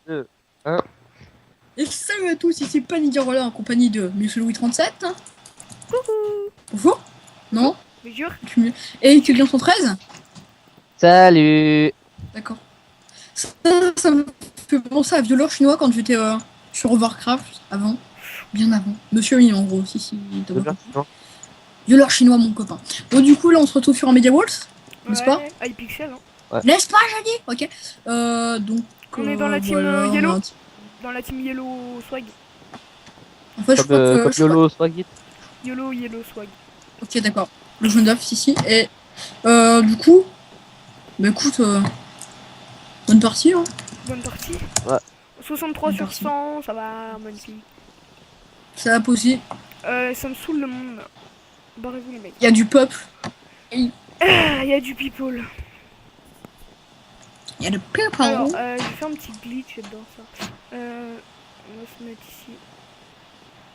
2, 1. Et salut à tous, ici Panidirola en compagnie de Monsieur Louis 37. Coucou. Bonjour. Non. Bonjour. Et étudiant 113. Salut. D'accord. Ça me fait penser à violeur chinois quand j'étais sur Warcraft avant. Bien avant. Monsieur Louis en gros, si. Violeur chinois mon copain. Bon du coup là on se retrouve sur un Media Waltz, n'est-ce pas? iPixel, hein. Ouais. N'est-ce pas j'ai dit? Ok. Donc On est dans la team voilà, Yellow. Dans la team Yellow Swag. En fait je crois Comme, que... comme YOLO Swagit. Yellow Swag. Ok d'accord. Le jaune d'œuf ici. Et du coup... Bah écoute... bonne partie hein. Bonne partie. Ouais. 63 Bonne sur partie. 100, ça va, magnifique. Ça va poser. Ça me saoule le monde. Barrez-vous les mecs. Il y a du peuple. Il y a du people. Il y a du peuple. Alors, je vais faire un petit glitch, j'adore ça. On va se mettre ici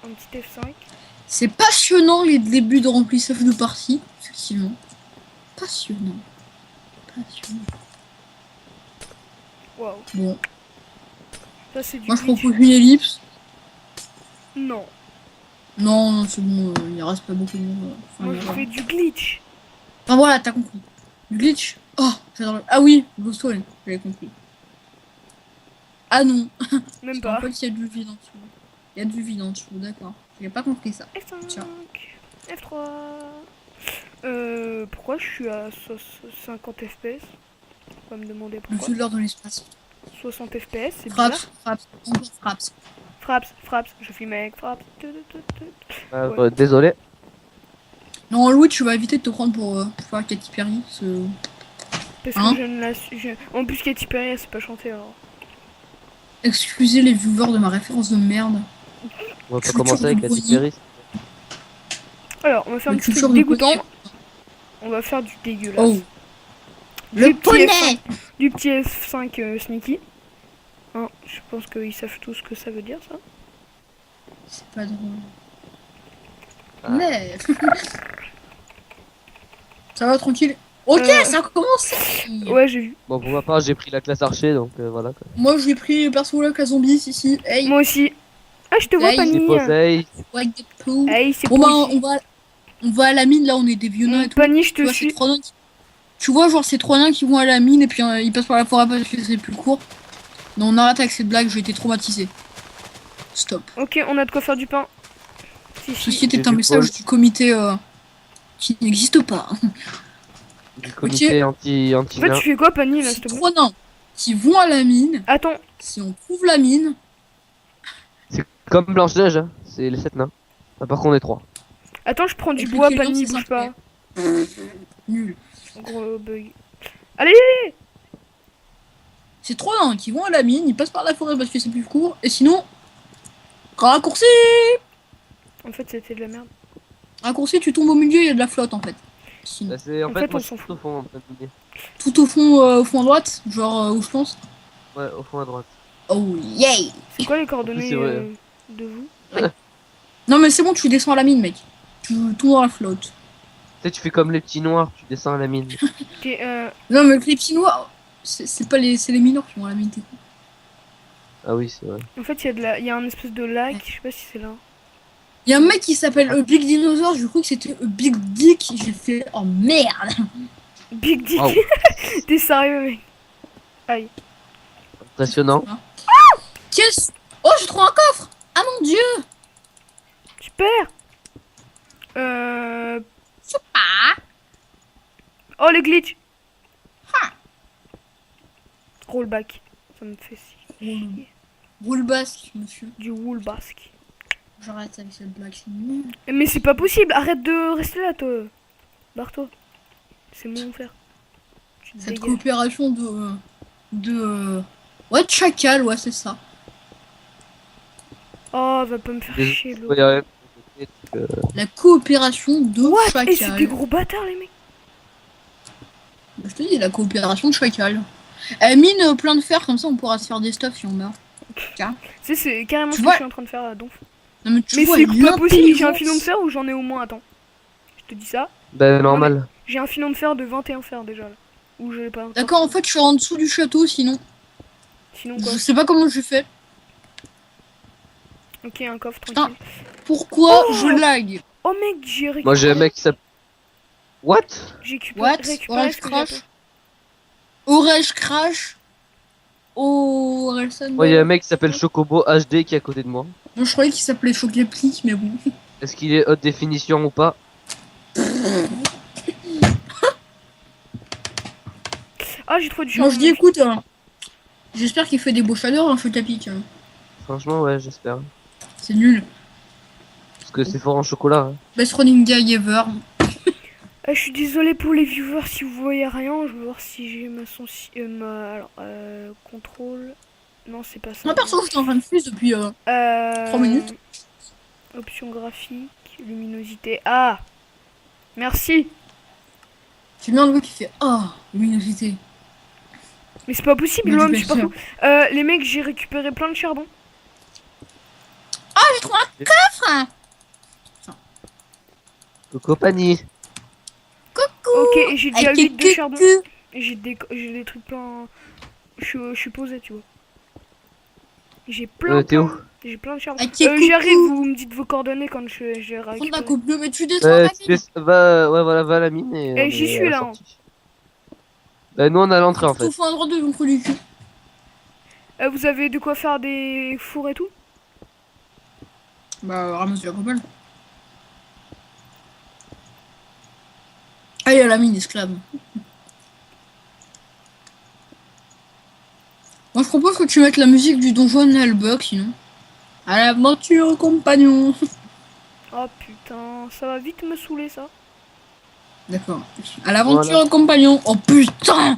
un petit F5. C'est passionnant les débuts de remplissage de partie, effectivement. Passionnant. Waouh. Bon, Ça, c'est du moi je glitch. propose une ellipse. Non. Non, c'est bon, il ne reste pas beaucoup de monde. Moi, je fais du glitch. Enfin voilà, t'as compris. Du glitch. Oh, j'adore. Ah oui, Ghost Wall, j'avais compris. Ah non. Même En pas. fait, il y a du vide en dessous. Il y a du vide en dessous, d'accord. J'ai pas compris ça. F5. Tiens. F3. Pourquoi je suis à 50 FPS? On va me demander Le pourquoi. violeur de l'espace. 60 FPS, c'est bizarre. Fraps, encore fraps. Fraps, je suis mec, fraps. Ouais. Désolé. Non, Louis, tu vas éviter de te prendre pour faire Katy Perry. Parce Hein que je ne la suis. En plus, Katy Perry, elle sait pas chanter alors. Excusez les viewers de ma référence de merde. On va pas Culture commencer avec de la Brony. Perry. Alors, on va faire un Le petit culture truc de dégoûtant. Brony. On va faire du dégueulasse. Oh, Du le petit poney. F5, du petit F5 sneaky. Hein, je pense qu'ils savent tous ce que ça veut dire, ça. C'est pas drôle. Ah. Mais... ça va tranquille. Ok, ça a commencé. Ouais, j'ai vu. Bon, pour ma part, j'ai pris la classe archer, donc voilà. Quoi. Moi, j'ai pris perso là, la zombie ici. Hey, Moi aussi. Ah, je te vois, Hey. C'est Pani. posé. like the poo. Hey, c'est Bon bah, posé. on va à la mine. Là, on est des vieux nains et tout. Pani, je Tu te vois, ces suis. trois nains tu vois, genre ces trois nains qui vont à la mine et puis ils passent par la forêt parce que c'est plus court. Non, on arrête avec cette blague. J'ai été traumatisé. Stop. Ok, on a de quoi faire du pain. Si, Ceci si. était J'ai un vu message Paul. du comité qui n'existe pas. Du comité anti En fait, tu fais quoi, Pani, là, Ces s'il te plaît? trois nains qui vont à la mine. Attends, Si on trouve la mine, C'est comme Blanche-Neige, hein. C'est les 7 nains. À part qu'on est 3. attends, je prends du Avec le bois, killer, Pani, c'est bouge simple. pas. nul. Gros bug. Allez! C'est trois nains qui vont à la mine, ils passent par la forêt parce que c'est plus court, et sinon, raccourci. En fait, c'était de la merde. Raccourci, tu tombes au milieu, il y a de la flotte en fait. Sinon. Bah, c'est, en En fait, fait, moi on je s'en suis tout au fond en train de dire. Tout au fond à droite, genre où je pense. Ouais, au fond à droite. Oh yay! C'est quoi les coordonnées c'est vrai. de vous? Non mais c'est bon, tu descends à la mine, mec. Tu tombes dans la flotte. Tu sais, tu fais comme les petits noirs, tu descends à la mine. Ok, Non mais les petits noirs, c'est pas les, c'est les mineurs qui vont à la mine. T'es con. Ah oui, c'est vrai. en fait, il y a un espèce de lac, je sais pas si c'est là. Il y a un mec qui s'appelle Big Dinosaur, je crois que c'était Big Dick. J'ai fait oh merde. Big Dick! Wow. T'es sérieux, mec? Aïe. Impressionnant. Qu'est-ce? Oh, je trouve un coffre. Ah mon dieu. Super! Ah. Oh, le glitch! Ah. Rollback. Ça me fait chier. Roule basque, monsieur. Du rollback. J'arrête avec cette blague, c'est nul. Mais c'est pas possible, arrête de rester là, toi. Barre-toi. C'est mon frère. Tu te Cette dégages. coopération ouais, de chacal, ouais, c'est ça. Oh, va pas me faire chier, l'eau. La coopération de What? chacal. Et c'est des gros bâtards, les mecs. Bah, je te dis, la coopération de chacal. Elle mine plein de fer, comme ça on pourra se faire des stuffs si on meurt. Tu sais, c'est carrément Tu ce que vois- je suis en train de faire à Donf. Non, mais tu Mais vois, c'est pas possible, j'ai un l'intelligence. filon de fer ou j'en ai au moins, attends. Je te dis ça. Ben normal. J'ai un filon de fer de 21 fer déjà là. Ou je l'ai pas encore. D'accord, en fait, je suis en dessous du château sinon. Sinon quoi? Je sais pas comment je fais. Ok, un coffre, Putain. tranquille. Pourquoi Oh je lag? Oh mec, j'ai Moi j'ai un récupéré. mec qui s'appelle... What? J'ai What? récupéré Orange ce que j'avais. Crash? Orange Crash? Orange Moi il y a un Thunder? mec qui s'appelle Chocobo HD qui est à côté de moi. Bon, je croyais qu'il s'appelait Choc-les-Plis, mais bon. Est-ce qu'il est haute définition ou pas? Ah, j'ai trouvé du Moi charbon, je dis, magnifique. écoute, j'espère qu'il fait des beaux chaleurs, un choc à pic. Franchement ouais j'espère. C'est nul. Parce que c'est fort en chocolat. Hein. Best running guy ever. Je suis désolé pour les viewers si vous voyez rien. Je veux voir si j'ai ma son. Alors, contrôle. Non, c'est pas ça. Moi perso, j'étais en train de fuse depuis 3 minutes. Option graphique, luminosité. Ah, merci. J'ai bien le qui fait luminosité. Mais c'est pas possible, Mais l'homme, du je sais pas bien fou. Les mecs, j'ai récupéré plein de charbon. J'ai trouvé un coffre. Compagnie. Coucou. Ok, et j'ai déjà 8 de Coucou. charbon. Et j'ai des trucs plein. Je suis posé, tu vois. J'ai T'es où? J'ai plein de charbon. Ah, qui est J'arrive, coucou. vous me dites vos coordonnées quand j'ai Prends récupéré. la coupe bleue, mais tu descends la mine. Va, ouais, voilà, va à la mine et on j'y est suis à la là. sortie. Nous on a l'entrée en Tout fait. fond un droit de mon du cul. Vous avez de quoi faire des fours et tout? Bah, ramasse de la cobble. Allez, à la mine, esclave. Moi, je propose que tu mettes la musique du donjon Nalbuck, sinon. À l'aventure, compagnon. Oh putain, ça va vite me saouler ça. D'accord. À l'aventure, Voilà. compagnon. Oh putain.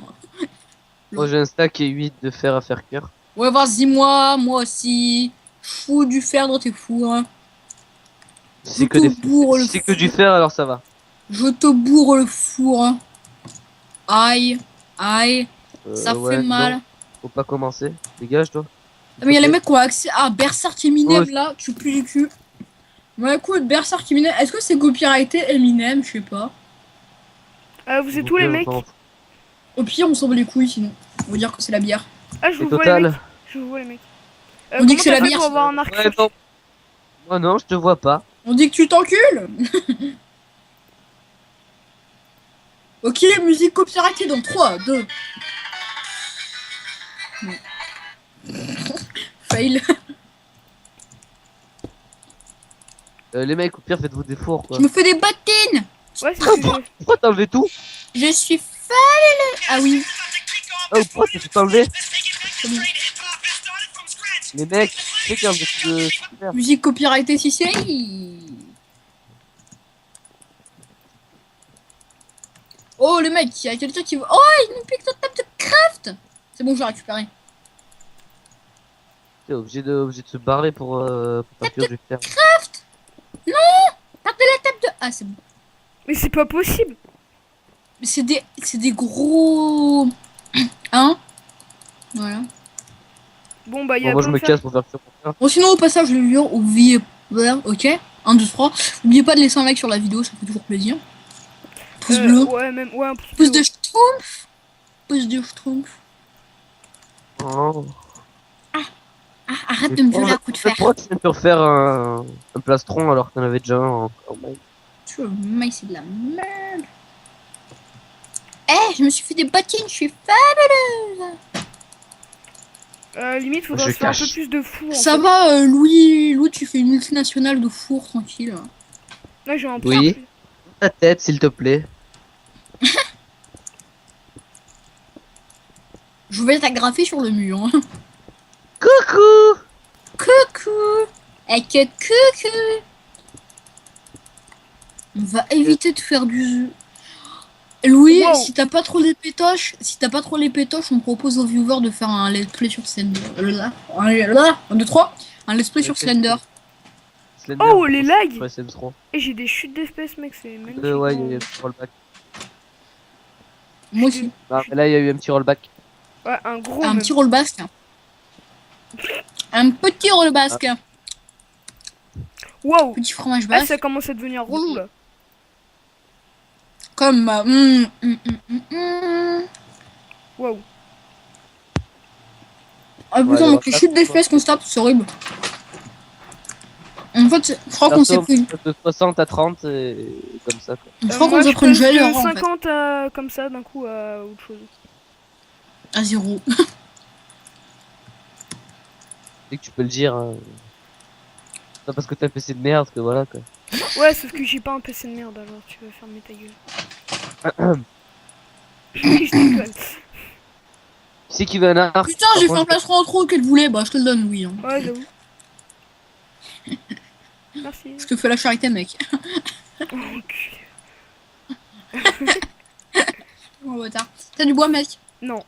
Moi j'ai un stack et 8 de fer à faire cuire. Ouais, vas-y, moi aussi. Fous du fer dans tes fours. Hein. Si c'est que, te bourre le si c'est que du four. fer alors ça va. Je te bourre le four. Hein. Aïe, aïe. Ça Ouais, fait mal. non, faut pas commencer. Dégage toi. Ah, mais il y a les mecs qui ont accès à Berserk Eminem Oh, là, tu pues du cul. Ouais, écoute, Berserk Eminem, est-ce que c'est copyrighté Eminem? Je sais pas. Vous êtes où les mecs? Au pire, on s'en bat les couilles sinon. On va dire que c'est la bière. Ah, je Et vous vois les mecs. total. Je vous vois les mecs. On dit que c'est la t'as fait bière. pour avoir un arc Ouais, sur- non. Moi non, je te vois pas. On dit que tu t'encules. Ok, musique copyrightée dans 3, 2. Fail. Les mecs, au pire, faites-vous des fours quoi. Je me fais des bottines. Ouais, c'est ce que j'ai. Pourquoi t'as enlevé tout? Je suis fail. Ah oui. Oh, pourquoi t'as tout enlevé? C'est bon. Les mecs, c'est qu'il y a un de super. Musique copyrightée si c'est. Oh le mec, il y a quelqu'un qui veut. Oh, il me pique notre table de craft. C'est bon, je l'ai récupéré. T'es obligé de se barrer pour pas perdre du fer. Partez la table de. Ah, c'est bon. Mais c'est pas possible. Mais c'est des gros. Hein. Voilà. Bon, bah, il y Bon, a moi je plein me de fer. casse pour faire le fer. Bon, sinon, au passage, les viewers, oubliez. Voilà, ok. 1, 2, 3. N'oubliez pas de laisser un like sur la vidéo, ça fait toujours plaisir. Pouce bleu. Ouais, même. Ouais, un Pouce bleu. de schtroumpf. Pouce de schtroumpf. Oh. Ah, arrête de me violer à coup de fer. Pourquoi tu viens de te refaire un plastron alors que t'en avais déjà un en main? Tu vois, mais c'est de la merde. Eh, je me suis fait des bottines, je suis fabuleuse. Limite, faudrait Je se faire un cache. peu plus de fou. Ça va, Louis, tu fais une multinationale de four, tranquille. Là, j'ai un peu. Oui. Ta tête, s'il te plaît. Je vais t'agrafer sur le mur. Hein. Coucou. Coucou. Et que coucou. On va éviter de faire du... Louis, Wow. si t'as pas trop les pétoches, on propose aux viewers de faire un let's play sur Slender. Là, 1, 2, 3. Un let's play sur Slender. Slender, Oh, les lags. sur SM3. Et j'ai des chutes d'espèces, mec, c'est magnifique. Ouais, il y a eu un petit rollback. Moi aussi. Ah, mais là, il y a eu un petit rollback. Ouais, un gros. Un même. petit roll basque. Un petit roll basque. Wow. Petit fromage Ah, basque. ça commence à devenir relou là. Comme... Wow. Ah Ouais, putain, les donc les chutes d'FPS qu'on se tape, c'est horrible. En fait, je crois qu'on s'est perso, pris. de 60 à 30, et comme ça, quoi. Je crois qu'on Moi, s'est je pris une passe gel de en fait. 50 comme ça d'un coup à autre chose. À 0. C'est que tu peux le dire. Hein. C'est pas parce que t'as un PC de merde que voilà, quoi. Ouais, sauf que j'ai pas un PC de merde, alors tu vas fermer ta gueule. Je déconne. Tu sais qui veut un arc? Putain, j'ai fait un plastron en trop qu'elle voulait. Bah, je te le donne, oui. Hein. Ouais, j'avoue. Merci. Je te fais la charité, mec. Oh, enculé. Oh, bâtard. T'as du bois, mec? Non.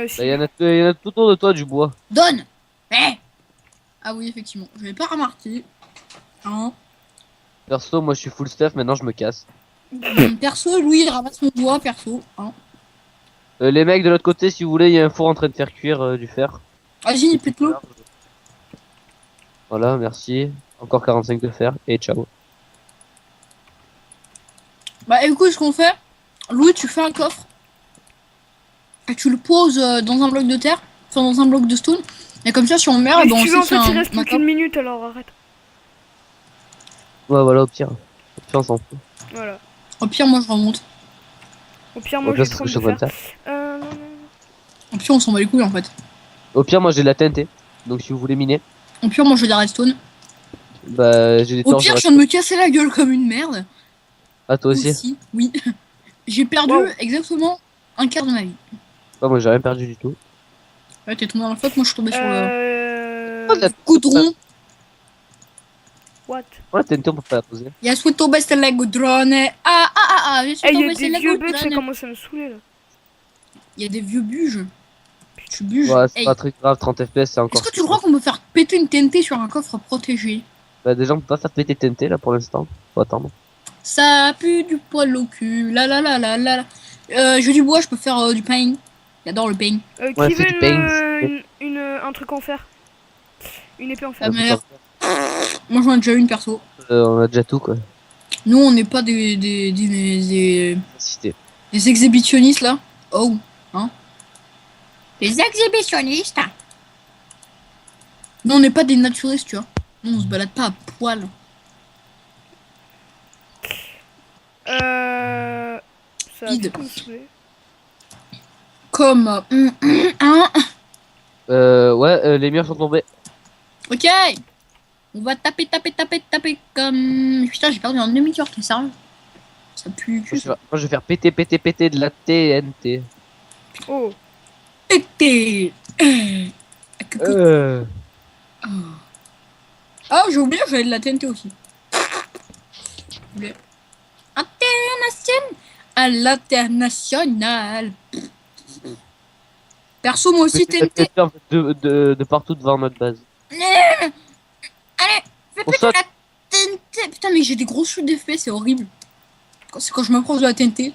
Si. Bah, y en a tout autour de toi du bois. Donne. Eh. Ah oui, effectivement. Je l'ai pas remarqué. Hein. Perso, moi je suis full stuff, maintenant je me casse. Perso, Louis, il ramasse mon bois, perso. Hein. Les mecs de l'autre côté, si vous voulez, il y a un four en train de faire cuire du fer. Vas-y, pète-le. Voilà, merci. Encore 45 de fer, et ciao. Bah, écoute, ce qu'on fait. Louis, tu fais un coffre. Et tu le poses dans un bloc de terre. Enfin, dans un bloc de stone. Et comme ça, si on meurt, Mais bah, si on tu veux, en sait fait, qu'il y il a reste un plus qu'une minute, alors arrête. Ouais, voilà, au pire. Au pire, on s'en fout. Voilà. Au pire, moi, je remonte. Au pire, Au moi, pire, j'ai c'est ce trop que de je suis en train de faire. faire. Non. Au pire, on s'en bat les couilles, en fait. Au pire, moi j'ai de la TNT. Donc si vous voulez miner, Au pire, moi, je veux des redstone. bah j'ai des Au torches. pire, je viens de me casser la gueule comme une merde. Ah, toi aussi? Oui. J'ai perdu Wow. exactement un quart de ma vie. Bah, moi j'ai rien perdu du tout. Ouais, t'es tombé dans la flotte, moi, je suis tombé sur le Oh, goudron. What? Ouais, la TNT, on peut pas la poser. Il y a sous tombé sur le goudron. Je suis Eh, il y tombé a sur des le vieux bugs, ça goudron. commence à me saouler là. Il y a des vieux buges. Tu buges. Ouais, c'est Hey. pas très grave, 30 FPS c'est encore. Est-ce que tu crois qu'on peut faire péter une TNT sur un coffre protégé? Bah, déjà, on peut pas faire péter TNT là pour l'instant. Faut attendre. Ça pue du poil au cul. La la la la la. Je veux du bois, je peux faire du pain. J'adore le pain. Ouais, Qui fais veut du paint. un truc en fer? Une épée en fer. Ah, merde. Moi j'en ai déjà une perso. On a déjà tout quoi. Nous on n'est pas Cité. des exhibitionnistes là. Oh, hein. Des exhibitionnistes. Non, on n'est pas des naturistes, tu vois. Non, on se balade pas à poil. Ça a Vide. tout me saouler. Comme. Hein. Ouais, les murs sont tombés. Ok. On va taper comme. Putain, j'ai perdu un demi-cœur, t'es sérieux? Ça pue le cul. Moi je vais faire péter de la TNT. Oh. Pété. Ah, j'ai oublié, j'avais de la TNT aussi. International. À l'international. Perso, moi aussi Péter la TNT. TNT en fait, de partout devant notre base. Allez, fais On péter saute. la TNT. Putain, mais j'ai des grosses chutes d'effets, c'est horrible. C'est quand je m'approche de la TNT.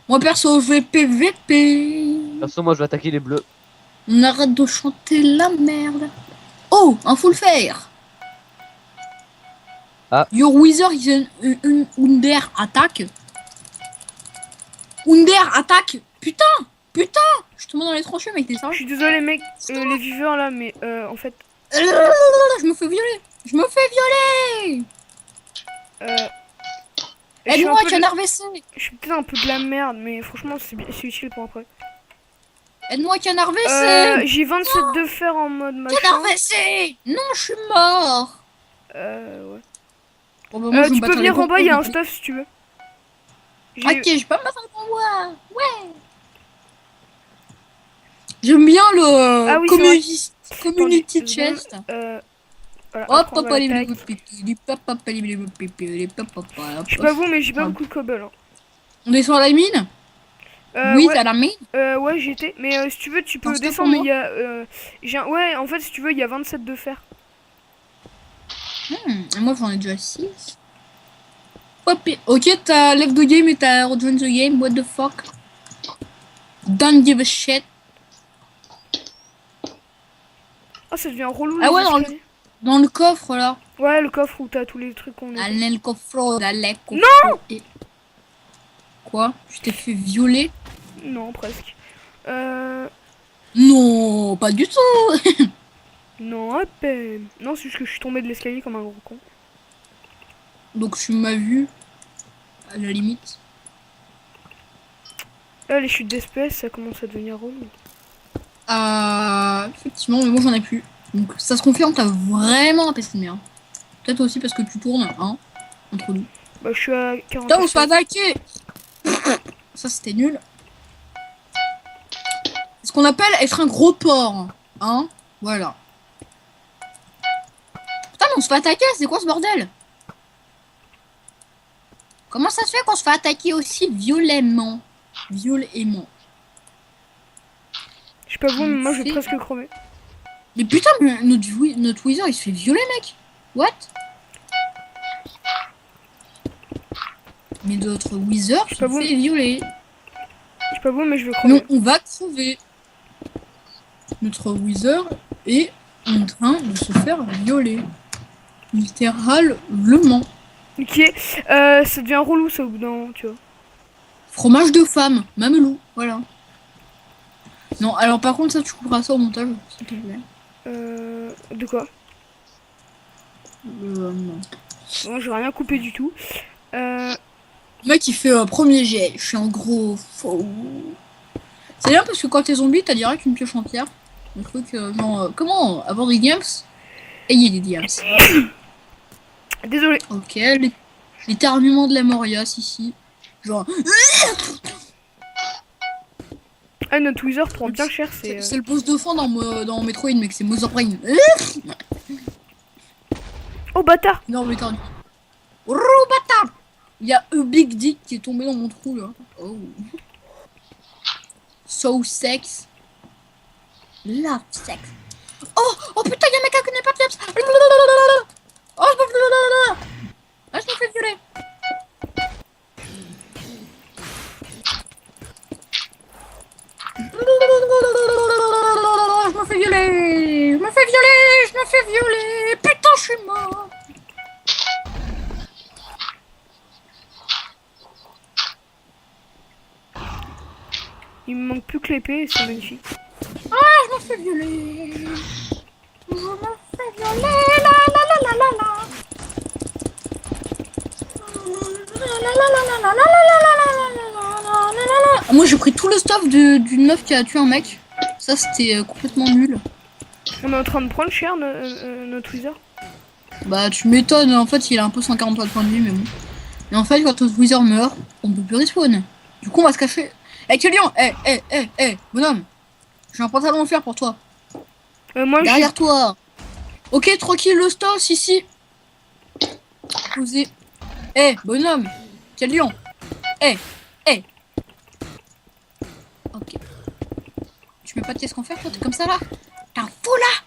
Moi, perso, je vais PVP. Perso, moi je vais attaquer les bleus. On arrête de chanter la merde. Oh, un full fer. Ah. Your wizard is an under attack. Under attack. Putain. Je te mets dans les tranchées, mec, t'es Je sérieux? suis désolé, mec, les viewers là, mais en fait. Je me fais violer. Je suis Aide-moi, un peu tu as de- un RVC. je suis peut-être un peu de la merde, mais franchement, c'est utile pour après. Aide-moi, tu as un RVC. J'ai 27 de fer en mode Tu machin. as un RVC. Non, je suis mort. Ouais. Bon, bah, moi, je vais me Tu battre peux les venir en bas, il y a un pompes. stuff si tu veux. Ok, je peux me battre avec mon bois. Ouais. J'aime bien le Ah oui, c'est community Attendez, chest. Voilà, Hop, après, on hop, va allez, attaquer. Je sais pas vous, mais j'ai pas beaucoup de cobble. Hein. On descend à la mine? Oui, ouais, t'as la mine? ouais, j'y étais. Mais si tu veux, tu peux Un stuff descendre. pour Il y a, ouais, en fait, si tu veux, il y a 27 de fer. Moi, j'en ai déjà 6. Ok, t'as left the game et t'as rejoin the game. What the fuck? Don't give a shit. Ah, ça devient relou. Ah les ouais, escaliers. Dans le coffre, là. Ouais, le coffre où t'as tous les trucs qu'on a. Allez, le coffre, allez, le coffre. Non! Quoi? Je t'ai fait violer? Non, presque. Il Non, pas du tout. Non, à peine. Non, c'est juste que je suis tombé de l'escalier comme un gros con. Donc tu m'as vu, à la limite. Là, les chutes d'espèces, ça commence à devenir relou. Effectivement, mais moi j'en ai plus. Donc ça se confirme, t'as vraiment un PC de merde. Peut-être aussi parce que tu tournes, hein, entre nous. Bah, je suis à 40. Putain, on se fait attaquer. Ça c'était nul. C'est ce qu'on appelle être un gros porc, hein. Voilà. Putain, mais on se fait attaquer, c'est quoi ce bordel? Comment ça se fait qu'on se fait attaquer aussi violemment? Violemment. Je sais pas vous, mais moi, je vais presque crever. Mais putain, mais notre Wither il se fait violer, mec. What? Mais notre Wither se pas vous. fait violer. Je sais pas vous, mais je vais crever. Non, on va crever. Notre Wither est en train de se faire violer. Littéralement. Ok, ça devient relou ça au bout d'un moment, tu vois. Fromage de femme, mamelou, voilà. Non, alors par contre, ça, tu couperas ça au montage, s'il te plaît. De quoi? Non. Bon, j'ai rien coupé du tout. Le mec, il fait premier jet. Je suis un gros faux. C'est bien parce que quand t'es zombie, t'as direct une pioche en pierre. Le truc, genre, comment avoir des diams? Ayez des diams. Désolé. Ok, l'éternuement de la Morias ici. Genre. Ah, notre Wither prend bien cher, c'est... C'est le boss de fin dans Metroid, mec, c'est Mother Brain. Oh, bâtard! Non, l'éternuement. Oh, bâtard! Il y a un Big Dick qui est tombé dans mon trou là. Oh. So sex. Love sex. Oh putain, il y a un mec qui connaît pas de sexe. Oh, je me fais violer. Je me fais violer. Je me fais violer. Je me fais violer. Putain, je suis mort. Il me manque plus que l'épée et c'est magnifique. Ah, je me fais violer. Je me fais violer. La la la la la la. Moi j'ai pris tout le stuff d'une meuf qui a tué un mec. Ça c'était complètement nul. On est en train de prendre cher notre Wither. Bah tu m'étonnes, en fait il a un peu 143 de points de vie mais bon. Et en fait quand notre Wither meurt, on peut plus respawn. Du coup on va se cacher. Eh Kélian, bonhomme. J'ai un pantalon en fer pour toi. Moi Derrière toi. Ok, tranquille le stos ici. Posé. Bonhomme. Kélian. Ok. Tu mets pas de caisse qu'on fait, toi, t'es comme ça là? T'es un fou là?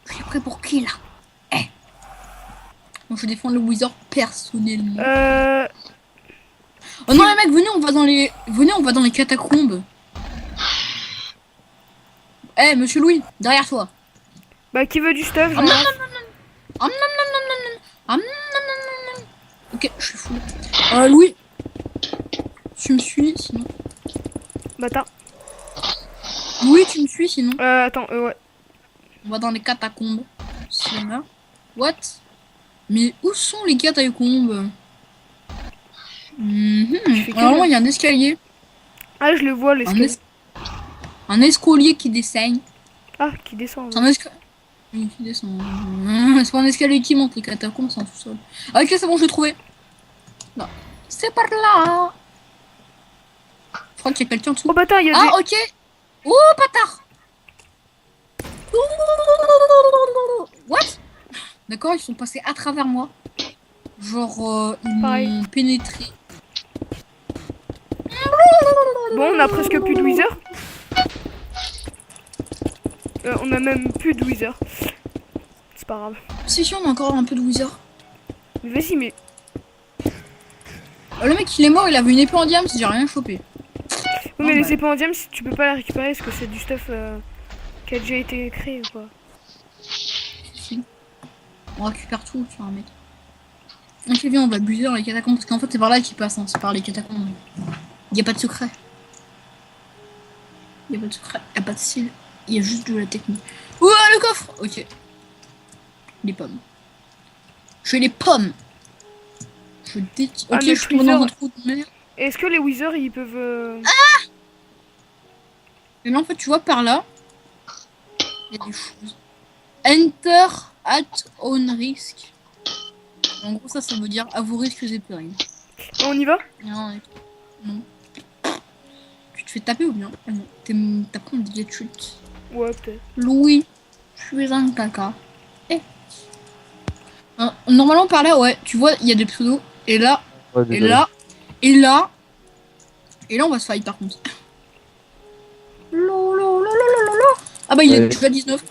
Je suis prêt pour qui là? Moi je défends le Wither personnellement. Oh non les mecs, venez on va dans les catacombes. Monsieur Louis, derrière toi. Bah qui veut du stuff, j'en ai. Ok, je suis fou. Louis. Tu me suis sinon. Bâtard. Louis, tu me suis sinon. Attends, ouais. On va dans les catacombes. C'est là. What? Mais où sont les catacombes? Alors il y a un escalier. Ah, je le vois, l'escalier. Un escalier qui descend. Ah, qui descend. C'est un escalier. Oui, qui descend. C'est pas un escalier qui monte, les catacombes, c'est un sous-sol. Ah, ok, c'est bon, je l'ai trouvé. Là. C'est par là. Je crois qu'il y a quelqu'un en dessous. Oh, bâtard, il y a Ah, ok. Oh, bâtard. What? D'accord, ils sont passés à travers moi. Genre, ils m'ont pénétré. Bon, on a presque plus de Wither. On a même plus de Wither. C'est pas grave. Si, on a encore un peu de Wither. Mais vas-y, mais... Le mec, il est mort, il avait une épée en diamant, j'ai rien chopé. Oui, mais les épées en diamant, tu peux pas la récupérer parce que c'est du stuff qui a déjà été créé ou quoi. Si. On récupère tout sur un mec. Ok, viens, on va abuser dans les catacombes parce qu'en fait, c'est par là qu'il passe, hein. C'est par les catacombes. Il n'y a pas de secret. Il n'y a pas de secret, il n'y a pas de style. Il y a juste de la technique. Ouah, le coffre. Ok. Les pommes. Je fais les pommes. Je déteste. Ah, Ok, mais je suis tombé dans Wither- un trou de mer. Est-ce que les Wizards ils peuvent. Et là, en fait, tu vois, par là, il y a des choses. Enter at own risk. En gros, ça veut dire à vos risques et périls. On y va? Non, non. Tu te fais taper ou bien? Ah non, t'as pris un billet de chute. Ouais, peut-être. Louis, je suis un caca. Eh. Normalement, par là, ouais, tu vois, il y a des pseudos. Et là, Ouais, et désolé. là, et là, et là, on va se fight par contre. Lolo, lolo, lolo, lolo. Ah bah, il est Ouais. déjà 19.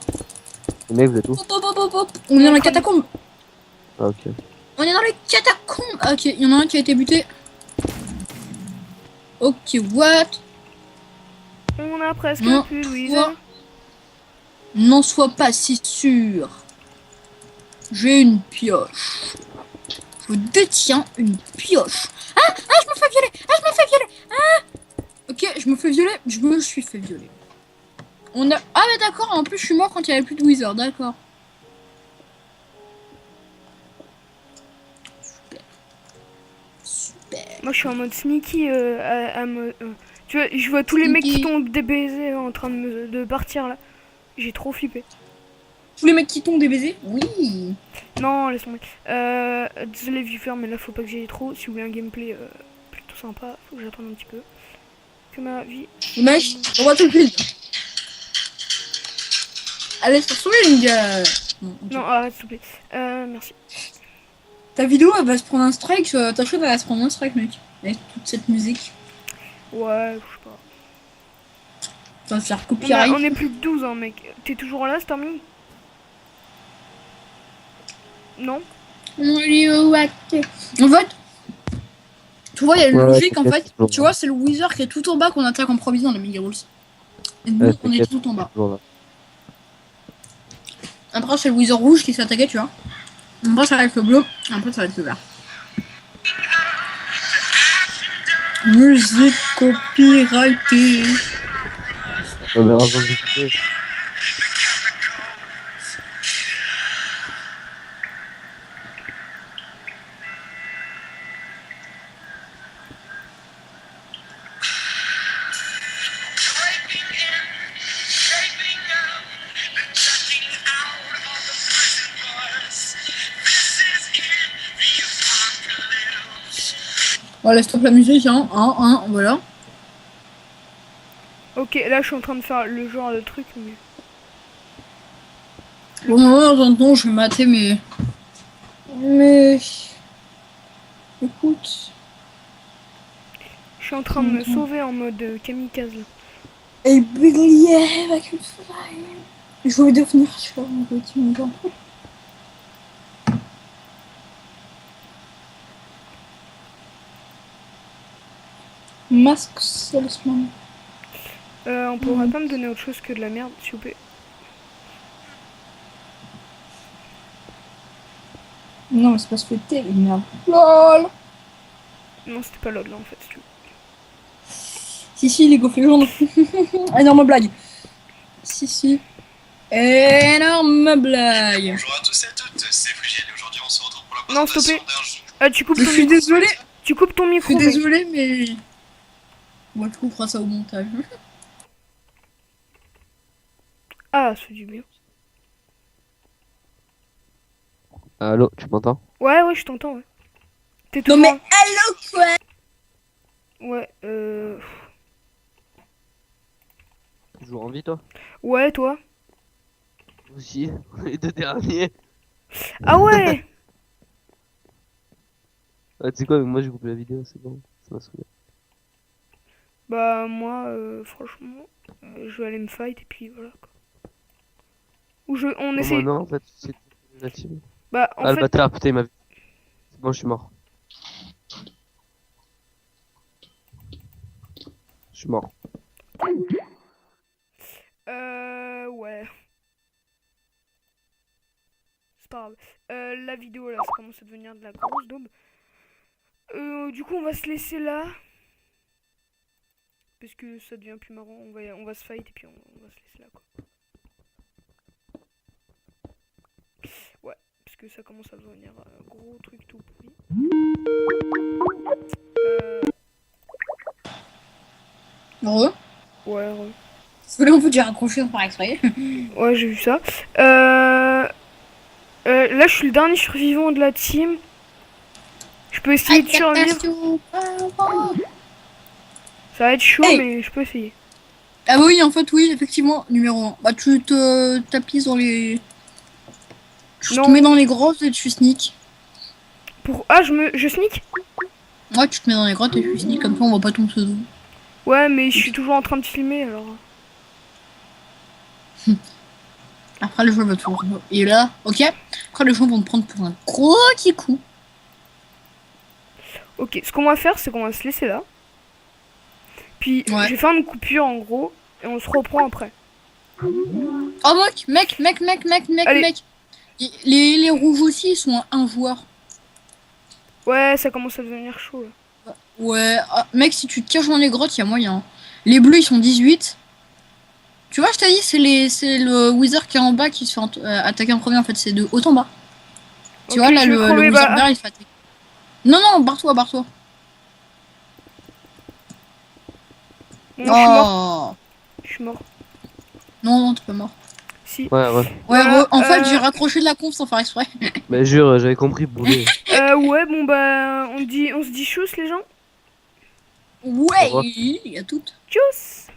Les mecs, vous êtes où? Hop, hop, hop, hop, hop. On est dans les catacombes. Ah, ok. On est dans les catacombes. Ah, ok, il y en a un qui a été buté. Ok, what? On a presque Non, plus de toi. Wizards. N'en sois pas si sûr. J'ai une pioche. Je détiens une pioche. Ah, je me fais violer. Ah, je me fais violer. Ah. Ok, je me fais violer. Je me suis fait violer. On a... Ah, mais d'accord. En plus, je suis mort quand il n'y avait plus de Wizard. D'accord. Super. Super. Moi, je suis en mode sneaky. Tu vois, je vois tous les mecs qui Sneaky. tombent des baisers en train de partir là. J'ai trop flippé. Tous les mecs qui tombent des baisers? Oui. Non, laisse tomber. Désolé, viewers, mais là, faut pas que j'aille trop. Si vous voulez un gameplay plutôt sympa, faut que j'attende un petit peu. Que ma vie. Le mec, on va tout le film. Allez sur swing. Non, ok. Non, arrête, s'il te plaît. Merci. Ta vidéo, elle va se prendre un strike. Ta chaîne, elle va se prendre un strike, mec. Avec toute cette musique. Ouais, je sais pas. Ça va se faire copyright. On est plus que 12, hein, mec. T'es toujours là, Stormy? Non? En fait, tu vois, il y a une Ouais, logique en t'inquiète, fait. toujours Tu là. vois, c'est le Wizard qui est tout en bas qu'on attaque en premier dans les mini rules. Et nous, Ouais, on est t'inquiète, tout en bas. toujours là. Après, c'est le Wizard rouge qui s'est attaqué, tu vois. Après, ça va être le bleu. Après, ça va être le vert. Musique copyrightée. On verra avant de discuter. Bon, laisse tomber la musique, hein, voilà. Ok, là, je suis en train de faire le genre de truc, mais... Bon, moi, dans un temps, je vais mater, mais... Écoute... Je suis en train de me sauver en mode kamikaze, là. Et bélier avec une fly. Je vais devenir sur mon petit moment. Masque salesman. On pourrait pas me donner autre chose que de la merde, s'il vous plaît. Non, mais c'est pas ce que t'es, merde. LOL. Non, c'était pas l'autre, là, en fait, si tu veux. Si, les gaufres jaunes. Énorme blague. Si. Énorme blague. Bonjour à tous et à toutes, c'est Frigide et aujourd'hui on se retrouve pour la Non, s'il te présentation plaît. d'un jeu. Ah, tu coupes Je ton suis micro. désolé. Tu coupes ton Je micro, suis mec. désolé, mais... Moi, je couperai ça au montage. Ah, c'est du bien. Allô, tu m'entends? Ouais, je t'entends, ouais. T'es Non, toujours... mais hello, quoi. Ouais, Toujours en vie, toi? Ouais, toi? Aussi, les deux derniers. Ah ouais. Ah, tu sais quoi, mais moi j'ai coupé la vidéo, c'est bon. Ça m'a saoulé. Bah, moi, franchement, je vais aller me fight et puis voilà, quoi. Ou on Non, essaie... moi, non, en fait, c'est la team. Bah, en Ah, le fait... bâtard, putain, il m'a vu. C'est bon, je suis mort. Je suis mort. Ouais. C'est pas grave. La vidéo, là, ça commence à devenir de la grosse daube. Du coup, on va se laisser là. Parce que ça devient plus marrant. On va se fight et puis on va se laisser là, quoi. Ouais, parce que ça commence à devenir un gros truc tout pourri. Heureux. Ouais, Désolé, on peut dire accroché par exprès. ouais, j'ai vu ça. Là, je suis le dernier survivant de la team. Je peux essayer de survivre. Ça va être chaud, Hey. mais je peux essayer. Ah bah oui, en fait, oui, effectivement, numéro 1. Bah tu te tapis dans les... Tu Non. te mets dans les grottes et tu sneak. Ah, je sneak? Ouais, tu te mets dans les grottes et tu sneak, comme ça on voit pas ton pseudo. Ouais, mais je suis toujours en train de filmer, alors... Après le jeu va tout. Et là, ok. Après les gens vont te prendre pour un gros petit coup. Ok, ce qu'on va faire, c'est qu'on va se laisser là. Puis, Ouais. je vais faire une coupure, en gros, et on se reprend après. Oh mec. Allez. Les rouges aussi, ils sont à un joueur. Ouais, ça commence à devenir chaud, là. Ouais, ah, mec, si tu te caches dans les grottes, il y a moyen. Les bleus, ils sont 18. Tu vois, je t'ai dit, c'est le wizard qui est en bas qui se fait attaquer en premier, en fait, c'est de haut en bas. Tu Ok, vois, là, je vais le crever, wizard bah... vert, il se fait attaquer. Non, barre-toi. Bon, je suis mort. Oh. Je suis mort. Non, t'es pas mort. Si. Ouais. Ouais, en fait, euh, j'ai raccroché de la conf sans faire exprès. Mais jure, j'avais compris, boulet. Ouais, bon, bah... On se dit chousse, les gens? Ouais, il y a tout. Tchuss.